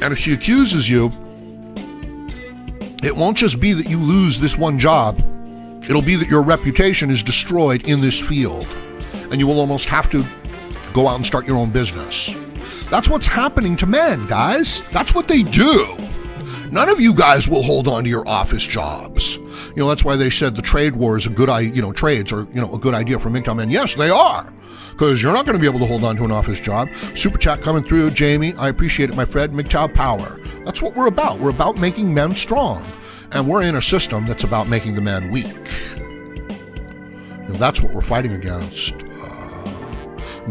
And if she accuses you, it won't just be that you lose this one job. It'll be that your reputation is destroyed in this field, and you will almost have to go out and start your own business. That's what's happening to men, guys. That's what they do. None of you guys will hold on to your office jobs. That's why they said the trade war is a good idea, trades are, a good idea for MGTOW men. Yes, they are, because you're not going to be able to hold on to an office job. Super chat coming through, Jamie. I appreciate it, my friend. MGTOW power. That's what we're about. We're about making men strong. And we're in a system that's about making the man weak. That's what we're fighting against.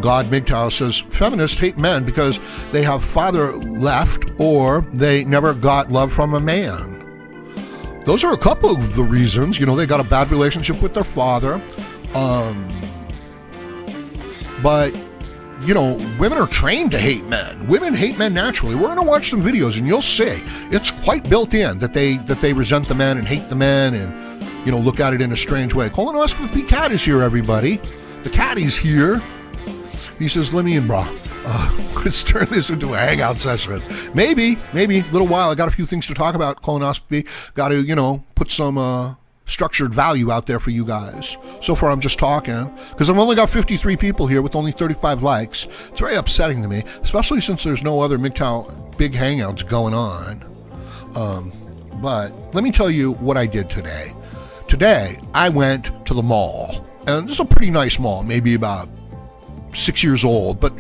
God MGTOW says, feminists hate men because they have father left or they never got love from a man. Those are a couple of the reasons. They got a bad relationship with their father. But women are trained to hate men. Women hate men naturally. We're going to watch some videos and you'll see it's quite built in that they resent the men and hate the men and, look at it in a strange way. Colonoscopy Cat is here, everybody. The Catty's here. He says, let me in, brah. Let's turn this into a hangout session. Maybe, a little while. I got a few things to talk about colonoscopy. Got to, put some structured value out there for you guys. So far, I'm just talking because I've only got 53 people here with only 35 likes. It's very upsetting to me, especially since there's no other MGTOW big hangouts going on. But let me tell you what I did today. Today, I went to the mall, and this is a pretty nice mall, maybe about 6 years old, but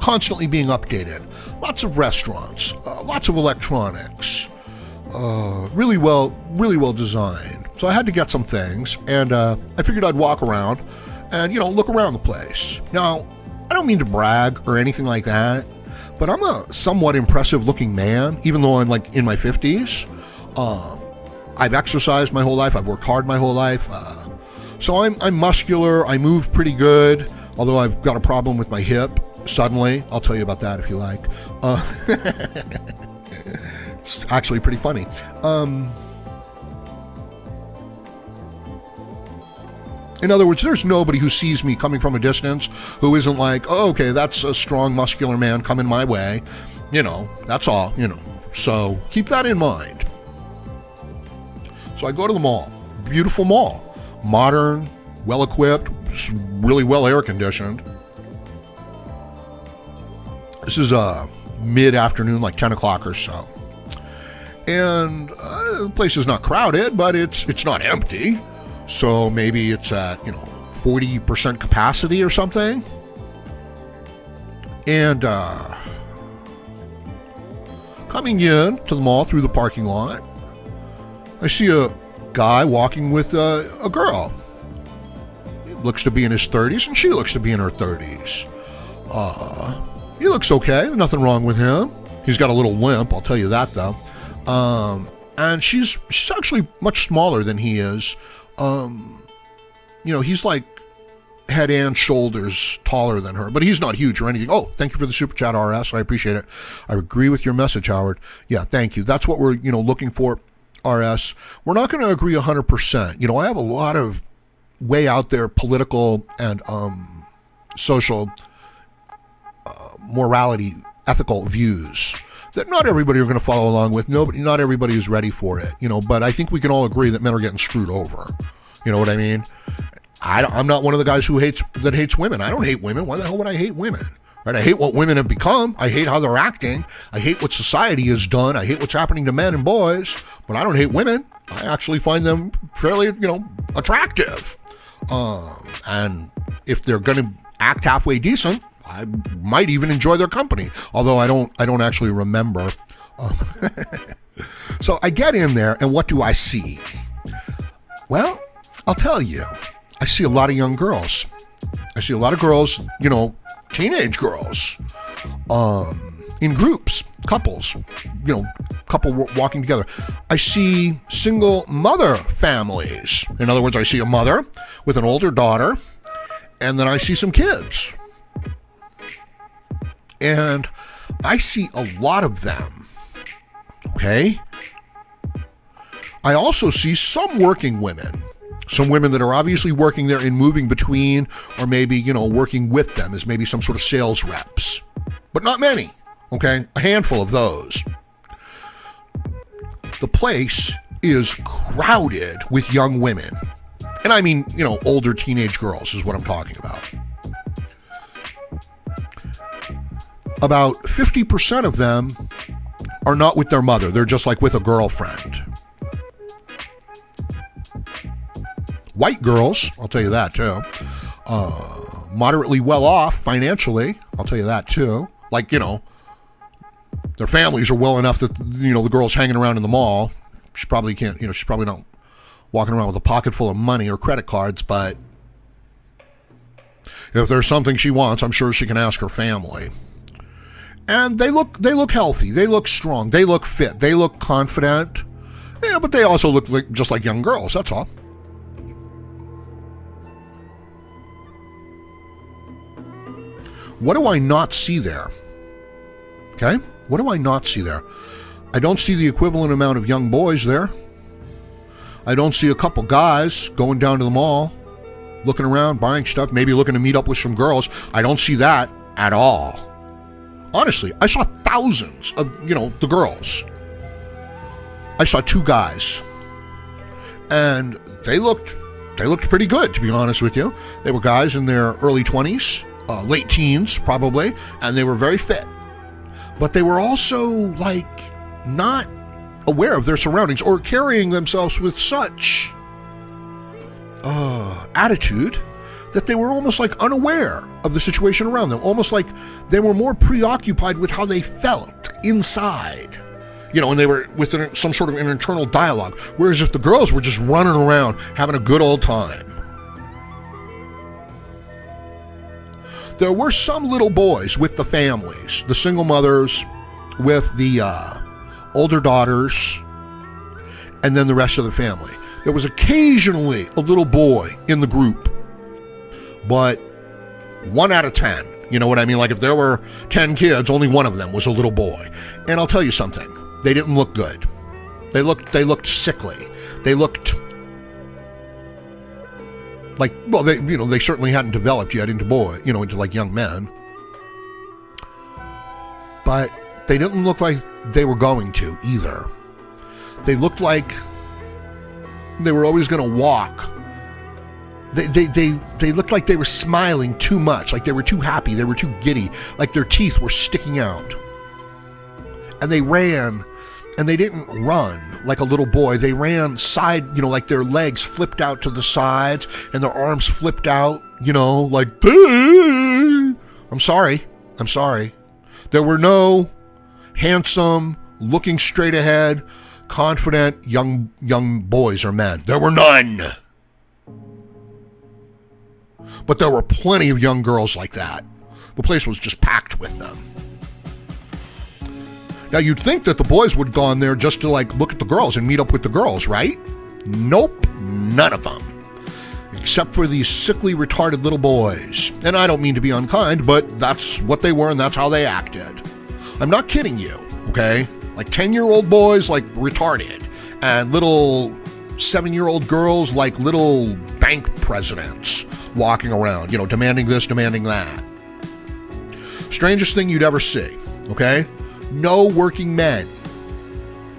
constantly being updated. Lots of restaurants, lots of electronics, really well designed. So I had to get some things, and I figured I'd walk around and, look around the place. Now, I don't mean to brag or anything like that, but I'm a somewhat impressive looking man, even though I'm in my 50s. I've exercised my whole life. I've worked hard my whole life. So I'm muscular. I move pretty good, although I've got a problem with my hip suddenly. I'll tell you about that if you like. It's actually pretty funny. In other words, there's nobody who sees me coming from a distance who isn't like, oh, okay, that's a strong, muscular man coming my way. That's all, So keep that in mind. So I go to the mall. Beautiful mall. Modern, well-equipped, really well air-conditioned. This is mid-afternoon, like 10 o'clock or so. And the place is not crowded, but it's not empty. So maybe it's at, 40% capacity or something. And coming in to the mall through the parking lot, I see a guy walking with a girl. He looks to be in his 30s, and she looks to be in her 30s. He looks okay. There's nothing wrong with him. He's got a little limp, I'll tell you that, though. And she's actually much smaller than he is. He's like head and shoulders taller than her, but he's not huge or anything. Oh, thank you for the super chat, RS. I appreciate it. I agree with your message, Howard. Yeah, thank you. That's what we're, looking for, RS. We're not going to agree 100%. I have a lot of way out there political and social morality, ethical views that not everybody are going to follow along with. Not everybody is ready for it, but I think we can all agree that men are getting screwed over. You know what I mean? I'm not one of the guys who hates women. I don't hate women. Why the hell would I hate women? Right? I hate what women have become. I hate how they're acting. I hate what society has done. I hate what's happening to men and boys, but I don't hate women. I actually find them fairly, attractive. And if they're going to act halfway decent, I might even enjoy their company, although I don't actually remember. So I get in there, and what do I see? Well, I'll tell you. I see a lot of young girls. I see a lot of girls, teenage girls, in groups, couples, couple walking together. I see single mother families. In other words, I see a mother with an older daughter, and then I see some kids. And I see a lot of them, okay? I also see some working women. Some women that are obviously working there and moving between, or maybe, working with them as maybe some sort of sales reps. But not many, okay? A handful of those. the place is crowded with young women. And I mean, older teenage girls is what I'm talking about. About 50% of them are not with their mother. They're just like with a girlfriend. White girls, I'll tell you that too. Moderately well off financially, I'll tell you that too. Like, their families are well enough that, the girl's hanging around in the mall. She probably can't, she's probably not walking around with a pocket full of money or credit cards, but if there's something she wants, I'm sure she can ask her family. And they look healthy. They look strong. They look fit. They look confident. Yeah, but they also look just like young girls. That's all. What do I not see there? Okay? What do I not see there? I don't see the equivalent amount of young boys there. I don't see a couple guys going down to the mall, looking around, buying stuff, maybe looking to meet up with some girls. I don't see that at all. Honestly, I saw thousands of, the girls. I saw 2 guys. And they looked pretty good, to be honest with you. They were guys in their early 20s, late teens probably, and they were very fit. But they were also not aware of their surroundings or carrying themselves with such attitude that they were almost unaware of the situation around them, almost like they were more preoccupied with how they felt inside, and they were with some sort of an internal dialogue, whereas if the girls were just running around having a good old time. There were some little boys with the families, the single mothers with the older daughters, and then the rest of the family. There was occasionally a little boy in the group, but 1 out of 10, you know what I mean? Like if there were 10 kids, only 1 of them was a little boy. And I'll tell you something, they didn't look good. They looked sickly. They looked like, well, they certainly hadn't developed yet into young men. But they didn't look like they were going to either. They looked like they were always going to walk. They looked like they were smiling too much, like they were too happy, they were too giddy, like their teeth were sticking out. And they ran, and they didn't run like a little boy. They ran side, like their legs flipped out to the sides and their arms flipped out, like, I'm sorry. There were no handsome, looking straight ahead, confident young boys or men. There were none. But there were plenty of young girls like that. The place was just packed with them. Now you'd think that the boys would have gone there just to look at the girls and meet up with the girls, right? Nope, none of them. Except for these sickly, retarded little boys. And I don't mean to be unkind, but that's what they were and that's how they acted. I'm not kidding you, okay? 10-year-old boys retarded, and little 7-year-old girls like little bank presidents walking around, demanding this, demanding that. Strangest thing you'd ever see, okay? No working men.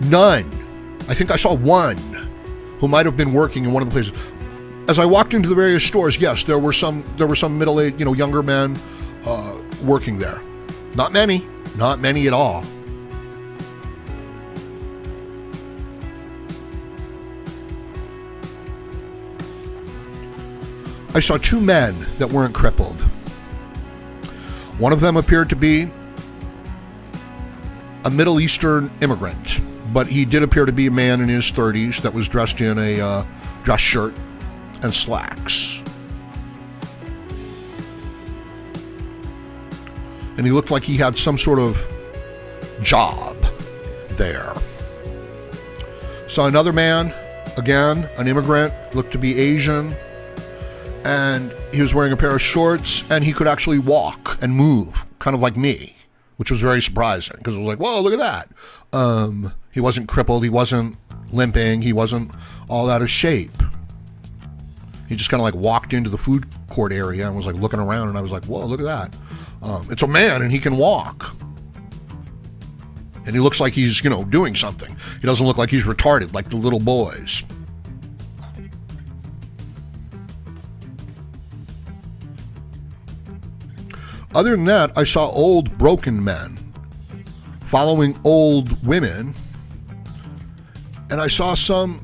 None. I think I saw 1 who might have been working in one of the places. As I walked into the various stores, yes, there were some middle-aged, younger men working there. Not many at all. I saw 2 men that weren't crippled. One of them appeared to be a Middle Eastern immigrant, but he did appear to be a man in his 30s that was dressed in a dress shirt and slacks. And he looked like he had some sort of job there. Saw another man, again, an immigrant, looked to be Asian, and he was wearing a pair of shorts, and he could actually walk and move, kind of like me, which was very surprising, because it was like, whoa, look at that. He wasn't crippled, he wasn't limping, he wasn't all out of shape. He just kind of walked into the food court area and was looking around, and I was like, whoa, look at that. It's a man, and he can walk. And he looks like he's, doing something. He doesn't look like he's retarded like the little boys. Other than that, I saw old broken men following old women. And I saw some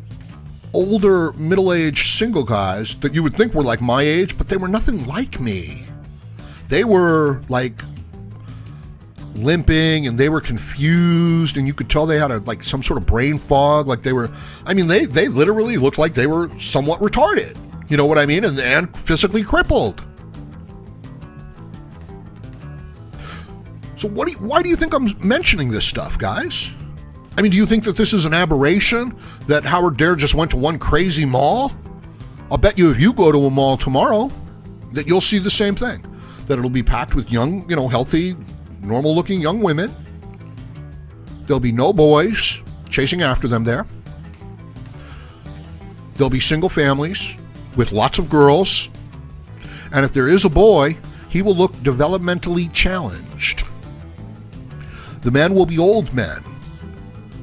older middle-aged single guys that you would think were like my age, but they were nothing like me. They were like limping and they were confused, and you could tell they had some sort of brain fog. Like they literally looked like they were somewhat retarded. You know what I mean? And physically crippled. So why do you think I'm mentioning this stuff, guys? I mean, do you think that this is an aberration, that Howard Dare just went to one crazy mall? I'll bet you if you go to a mall tomorrow that you'll see the same thing, that it'll be packed with young, healthy, normal-looking young women. There'll be no boys chasing after them there. There'll be single families with lots of girls. And if there is a boy, he will look developmentally challenged. The men will be old men,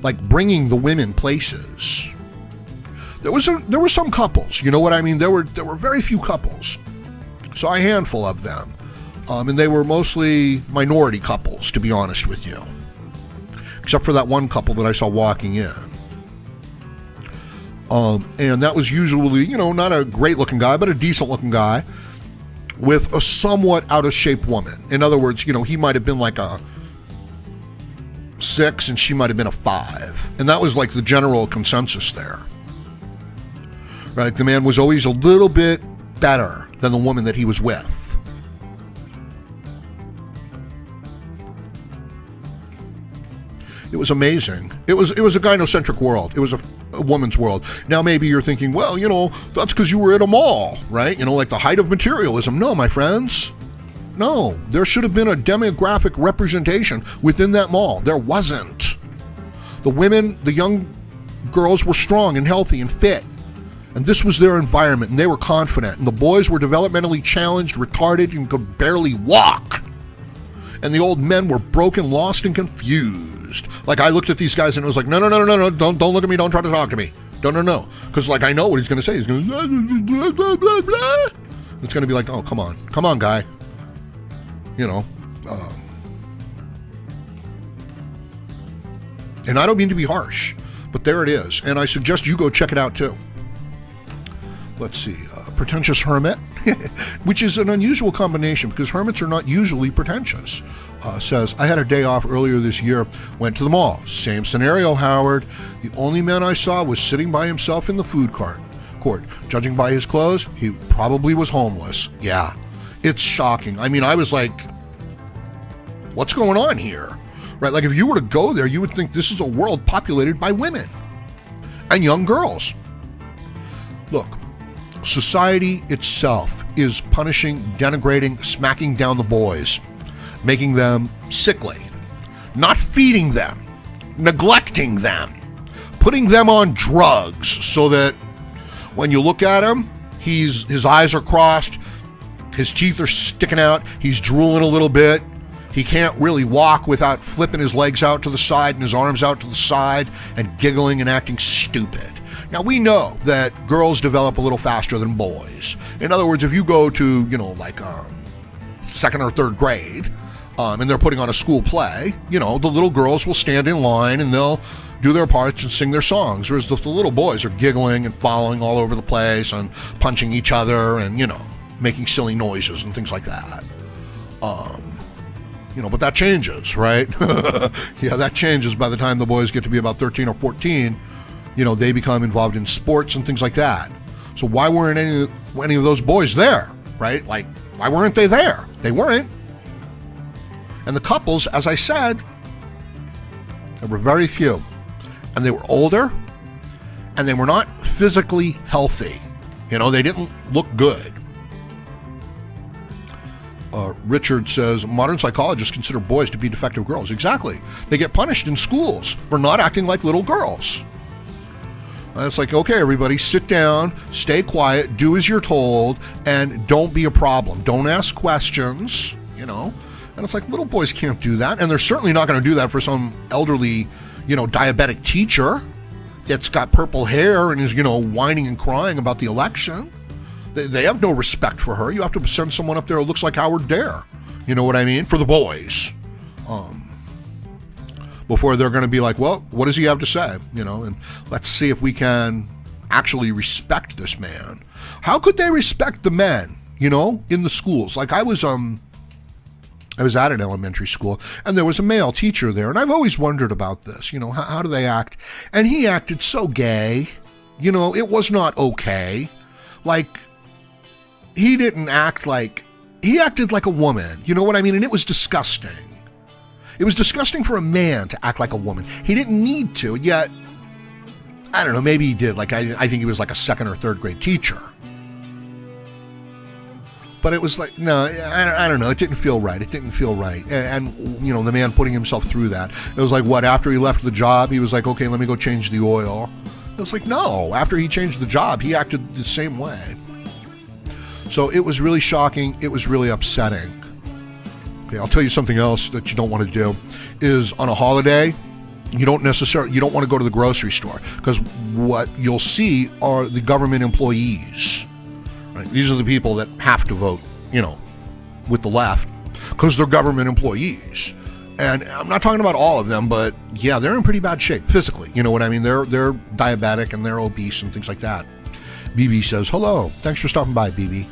like bringing the women places. There were some couples, you know what I mean? There were very few couples. Saw a handful of them. And they were mostly minority couples, to be honest with you. Except for that one couple that I saw walking in. And that was usually, not a great looking guy, but a decent looking guy with a somewhat out of shape woman. In other words, he might have been like a 6 and she might have been a 5. And that was like the general consensus there. Right? The man was always a little bit better than the woman that he was with. It was amazing. It was a gynocentric world. It was a woman's world. Now maybe you're thinking, well, that's because you were at a mall, right? Like the height of materialism. No, my friends. No, there should have been a demographic representation within that mall. There wasn't. The women, the young girls were strong and healthy and fit. And this was their environment, and they were confident. And the boys were developmentally challenged, retarded, and could barely walk. And the old men were broken, lost, and confused. Like, I looked at these guys and it was like, no, don't look at me, don't try to talk to me. No. Because, I know what he's going to say. He's going to blah, blah, blah, blah. It's going to be like, oh, come on, guy. And I don't mean to be harsh, but there it is. And I suggest you go check it out too. Let's see, pretentious hermit, which is an unusual combination because hermits are not usually pretentious. Says, I had a day off earlier this year, went to the mall. Same scenario, Howard. The only man I saw was sitting by himself in the food court. Judging by his clothes, he probably was homeless. Yeah, it's shocking. I mean, I was like, what's going on here? Right? Like if you were to go there, you would think this is a world populated by women and young girls. Look, society itself is punishing, denigrating, smacking down the boys, making them sickly, not feeding them, neglecting them, putting them on drugs so that when you look at him, his eyes are crossed, his teeth are sticking out, he's drooling a little bit, he can't really walk without flipping his legs out to the side and his arms out to the side and giggling and acting stupid. Now, we know that girls develop a little faster than boys. In other words, if you go to, second or third grade, and they're putting on a school play, the little girls will stand in line and they'll do their parts and sing their songs, whereas the little boys are giggling and following all over the place and punching each other and, making silly noises and things like that. But that changes, right? Yeah, that changes by the time the boys get to be about 13 or 14. They become involved in sports and things like that. So why weren't any of those boys there, right? Like, why weren't they there? They weren't. And the couples, as I said, there were very few. And they were older, and they were not physically healthy. They didn't look good. Richard says, modern psychologists consider boys to be defective girls. Exactly. They get punished in schools for not acting like little girls. It's like, okay, everybody, sit down, stay quiet, do as you're told, and don't be a problem. Don't ask questions, And And it's like, little boys can't do that. And they're certainly not going to do that for some elderly, diabetic teacher that's got purple hair and is, whining and crying about the election. They have no respect for her. You have to send someone up there who looks like Howard Dare. You know what I mean? For the boys. Before they're going to be like, well, what does he have to say? And let's see if we can actually respect this man. How could they respect the men, in the schools? Like I was at an elementary school and there was a male teacher there. And I've always wondered about this, how do they act? And he acted so gay, it was not okay. Like he didn't act like, he acted like a woman. You know what I mean? And it was disgusting. It was disgusting for a man to act like a woman. He didn't need to, yet, I don't know, maybe he did. Like, I think he was like a second or third grade teacher. But it was like, no, I don't know. It didn't feel right. It didn't feel right. And the man putting himself through that. It was like, what, after he left the job, he was like, okay, let me go change the oil. It was like, no, after he changed the job, he acted the same way. So it was really shocking. It was really upsetting. Okay, I'll tell you something else that you don't want to do is on a holiday, you don't want to go to the grocery store because what you'll see are the government employees. Right? These are the people that have to vote, with the left because they're government employees. And I'm not talking about all of them, but yeah, they're in pretty bad shape physically. You know what I mean? They're diabetic and they're obese and things like that. BB says, hello. Thanks for stopping by, BB.